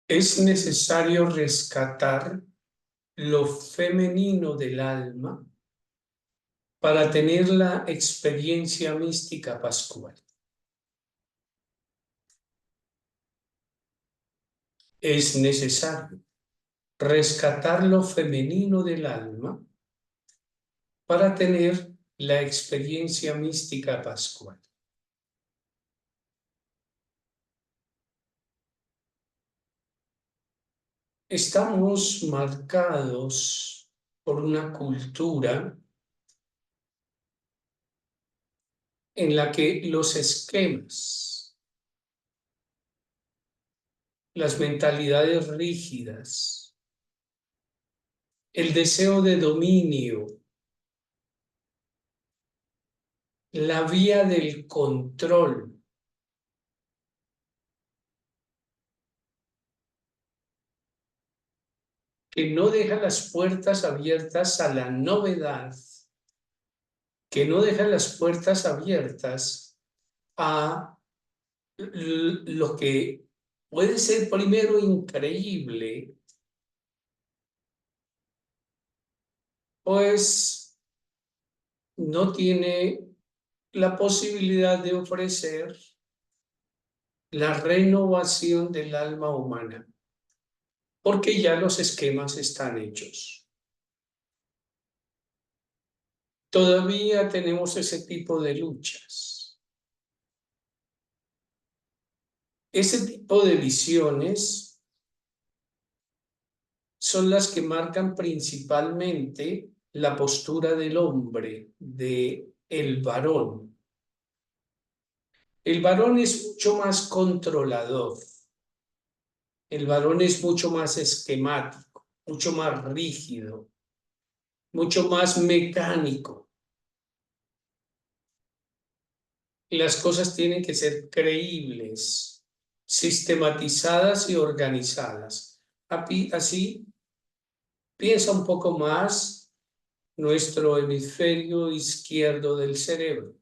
Es necesario rescatar lo femenino del alma para tener la experiencia mística pascual. Es necesario rescatar lo femenino del alma para tener la experiencia mística pascual. Estamos marcados por una cultura en la que los esquemas, las mentalidades rígidas, el deseo de dominio, la vía del control, que no deja las puertas abiertas a la novedad, que no deja las puertas abiertas a lo que puede ser primero increíble, pues no tiene la posibilidad de ofrecer la renovación del alma humana, porque ya los esquemas están hechos. Todavía tenemos ese tipo de luchas. Ese tipo de visiones son las que marcan principalmente la postura del hombre, del varón. El varón es mucho más controlador, el varón es mucho más esquemático, mucho más rígido, mucho más mecánico. Las cosas tienen que ser creíbles, sistematizadas y organizadas. Así piensa un poco más nuestro hemisferio izquierdo del cerebro.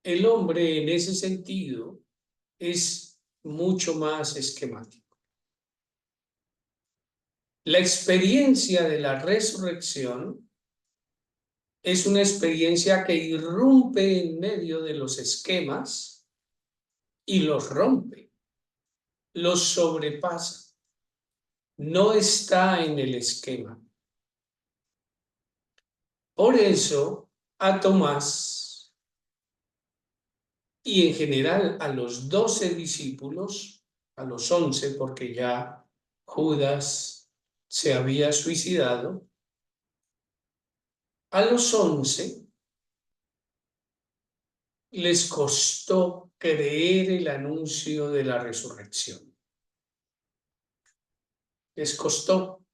El hombre en ese sentido es mucho más esquemático. La experiencia de la resurrección es una experiencia que irrumpe en medio de los esquemas y los rompe, los sobrepasa. No está en el esquema. Por eso, a Tomás y en general a los 12 discípulos, a los 11, porque ya Judas se había suicidado, a los 11 les costó creer el anuncio de la resurrección. Les costó,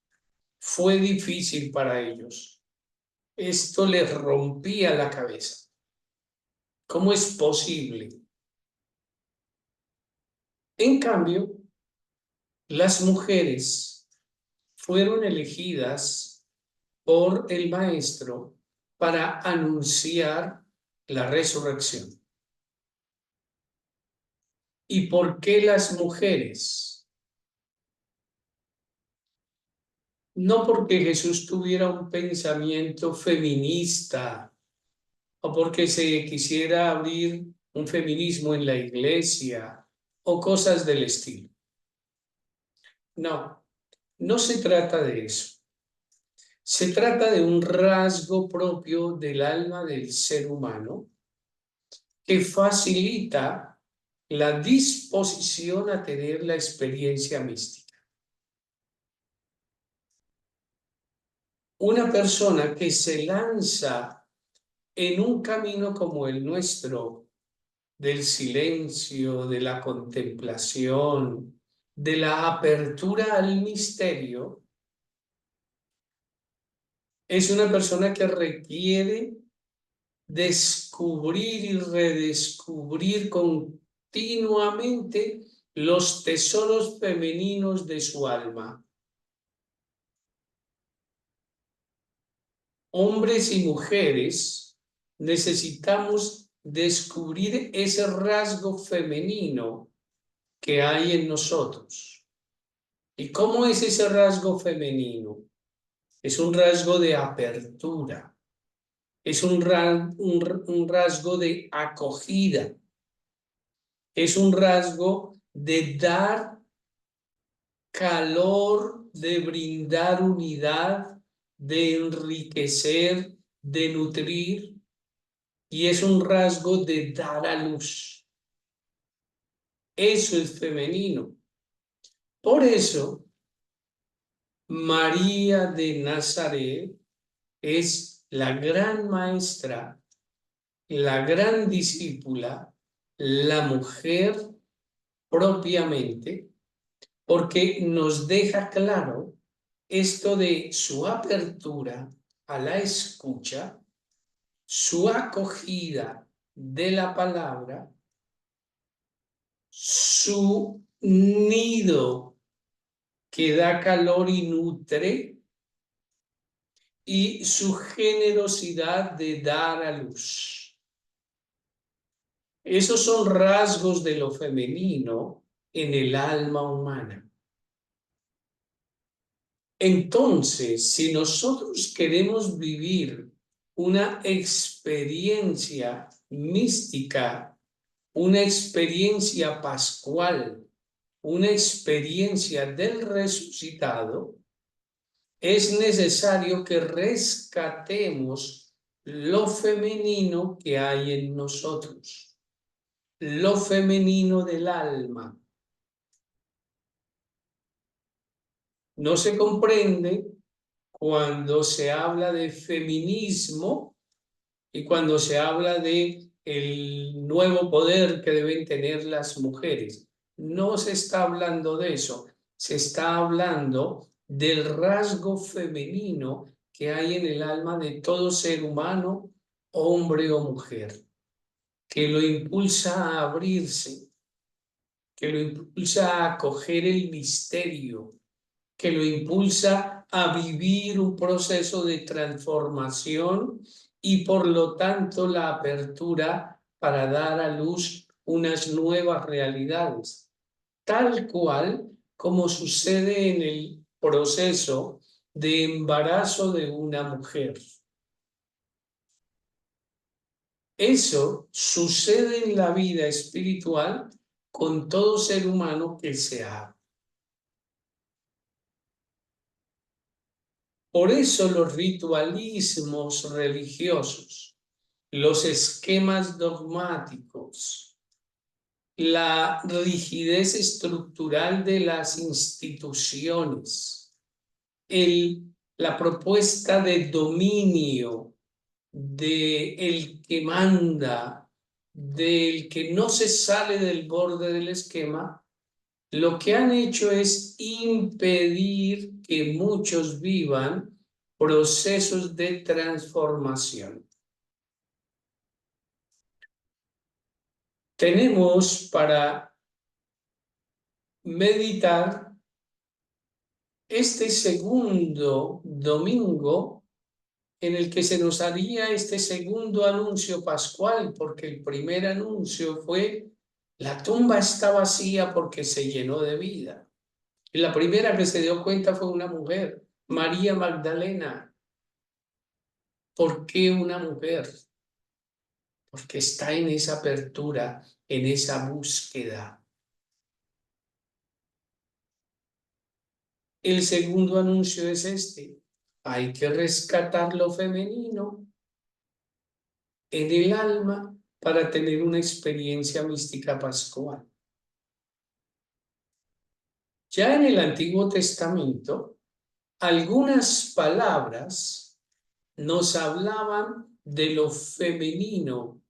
fue difícil para ellos. Esto les rompía la cabeza. ¿Cómo es posible? En cambio, las mujeres fueron elegidas por el maestro para anunciar la resurrección. ¿Y por qué las mujeres? No porque Jesús tuviera un pensamiento feminista o porque se quisiera abrir un feminismo en la iglesia o cosas del estilo. No, no se trata de eso. Se trata de un rasgo propio del alma del ser humano que facilita la disposición a tener la experiencia mística. Una persona que se lanza en un camino como el nuestro, del silencio, de la contemplación, de la apertura al misterio, es una persona que requiere descubrir y redescubrir continuamente los tesoros femeninos de su alma. Hombres y mujeres necesitamos descubrir ese rasgo femenino que hay en nosotros. ¿Y cómo es ese rasgo femenino? Es un rasgo de apertura, es un rasgo de acogida, es un rasgo de dar calor, de brindar unidad, de enriquecer, de nutrir, y es un rasgo de dar a luz. Eso es femenino. Por eso, María de Nazaret es la gran maestra, la gran discípula, la mujer propiamente, porque nos deja claro esto de su apertura a la escucha, su acogida de la palabra, su nido que da calor y nutre, y su generosidad de dar a luz. Esos son rasgos de lo femenino en el alma humana. Entonces, si nosotros queremos vivir una experiencia mística, una experiencia pascual, una experiencia del resucitado, es necesario que rescatemos lo femenino que hay en nosotros, lo femenino del alma. No se comprende cuando se habla de feminismo y cuando se habla de el nuevo poder que deben tener las mujeres. No se está hablando de eso, se está hablando del rasgo femenino que hay en el alma de todo ser humano, hombre o mujer, que lo impulsa a abrirse, que lo impulsa a acoger el misterio, que lo impulsa a vivir un proceso de transformación y por lo tanto la apertura para dar a luz unas nuevas realidades, tal cual como sucede en el proceso de embarazo de una mujer. Eso sucede en la vida espiritual con todo ser humano que se abre. Por eso los ritualismos religiosos, los esquemas dogmáticos, la rigidez estructural de las instituciones, la propuesta de dominio del que manda, del que no se sale del borde del esquema, lo que han hecho es impedir que muchos vivan procesos de transformación. Tenemos para meditar este segundo domingo en el que se nos haría este segundo anuncio pascual, porque el primer anuncio fue: la tumba está vacía porque se llenó de vida. Y la primera que se dio cuenta fue una mujer, María Magdalena. ¿Por qué una mujer? Porque está en esa apertura, en esa búsqueda. El segundo anuncio es este: hay que rescatar lo femenino en el alma para tener una experiencia mística pascual. Ya en el Antiguo Testamento, algunas palabras nos hablaban de lo femenino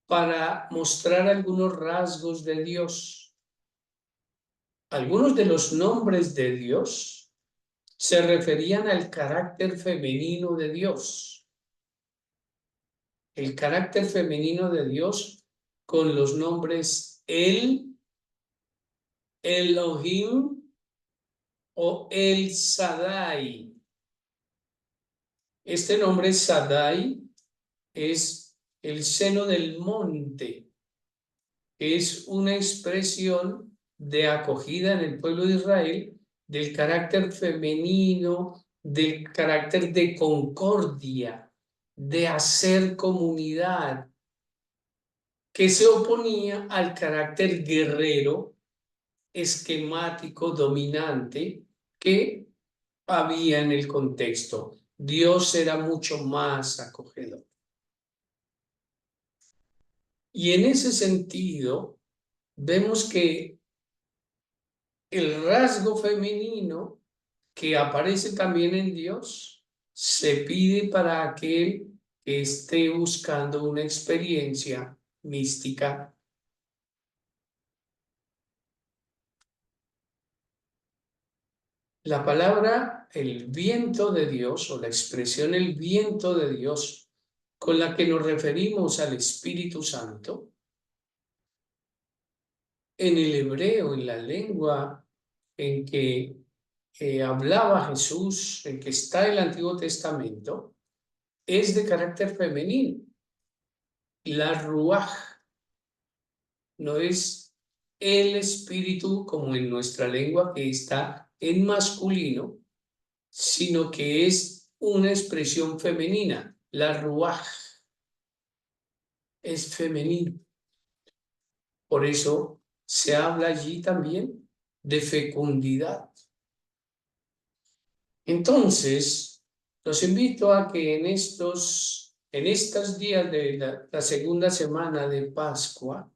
para mostrar algunos rasgos de Dios. Algunos de los nombres de Dios se referían al carácter femenino de Dios. El carácter femenino de Dios con los nombres El, Elohim o El Shaddai. Este nombre Shaddai es el seno del monte. Es una expresión de acogida en el pueblo de Israel, del carácter femenino, del carácter de concordia, de hacer comunidad, que se oponía al carácter guerrero, esquemático, dominante, que había en el contexto. Dios era mucho más acogedor. Y en ese sentido, vemos que el rasgo femenino que aparece también en Dios se pide para aquel que esté buscando una experiencia mística. La palabra el viento de Dios o la expresión el viento de Dios con la que nos referimos al Espíritu Santo, en el hebreo, en la lengua en que hablaba Jesús, en que está el Antiguo Testamento, es de carácter femenino. La ruaj no es el espíritu como en nuestra lengua que está en masculino, sino que es una expresión femenina. La ruaj es femenino. Por eso se habla allí también de fecundidad. Entonces, los invito a que en estos días de la segunda semana de Pascua,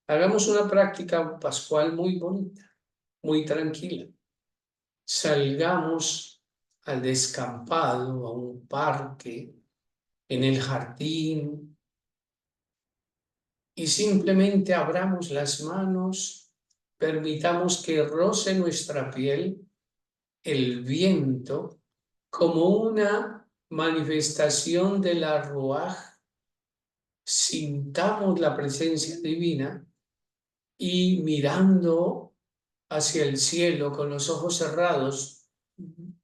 hagamos una práctica pascual muy bonita, muy tranquila. Salgamos al descampado, a un parque, en el jardín, y simplemente abramos las manos, permitamos que roce nuestra piel el viento como una manifestación de la Ruaj, sintamos la presencia divina y mirando hacia el cielo con los ojos cerrados,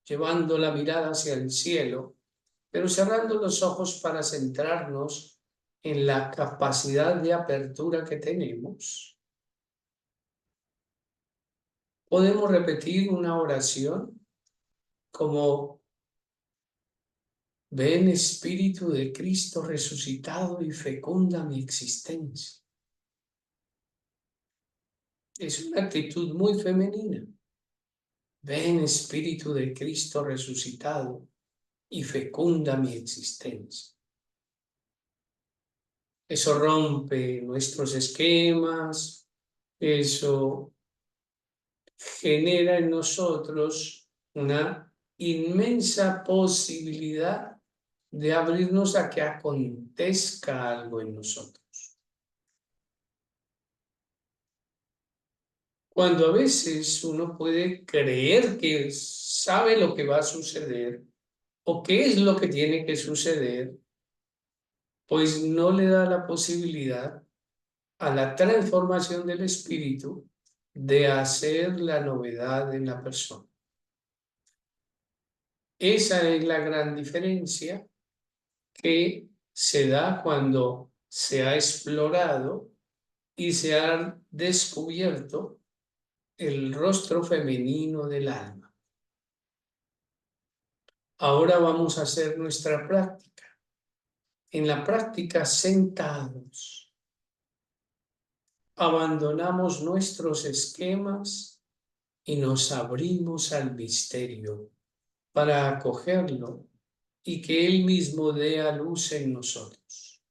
llevando la mirada hacia el cielo, pero cerrando los ojos para centrarnos en la capacidad de apertura que tenemos. Podemos repetir una oración como: ven Espíritu de Cristo resucitado y fecunda mi existencia. Es una actitud muy femenina. Ven Espíritu de Cristo resucitado y fecunda mi existencia. Eso rompe nuestros esquemas, eso genera en nosotros una inmensa posibilidad de abrirnos a que acontezca algo en nosotros. Cuando a veces uno puede creer que sabe lo que va a suceder o qué es lo que tiene que suceder, pues no le da la posibilidad a la transformación del espíritu de hacer la novedad en la persona. Esa es la gran diferencia que se da cuando se ha explorado y se ha descubierto el rostro femenino del alma. Ahora vamos a hacer nuestra práctica. En la práctica, sentados, abandonamos nuestros esquemas y nos abrimos al misterio para acogerlo y que Él mismo dé a luz en nosotros.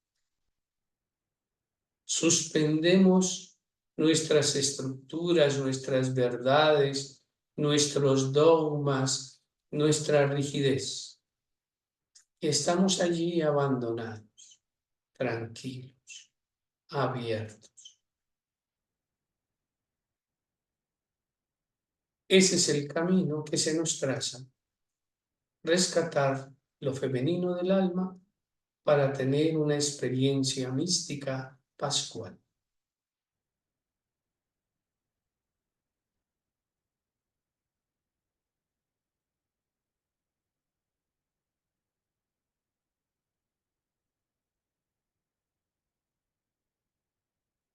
Suspendemos nuestras estructuras, nuestras verdades, nuestros dogmas, nuestra rigidez. Estamos allí abandonados, tranquilos, abiertos. Ese es el camino que se nos traza. Rescatar lo femenino del alma para tener una experiencia mística pascual.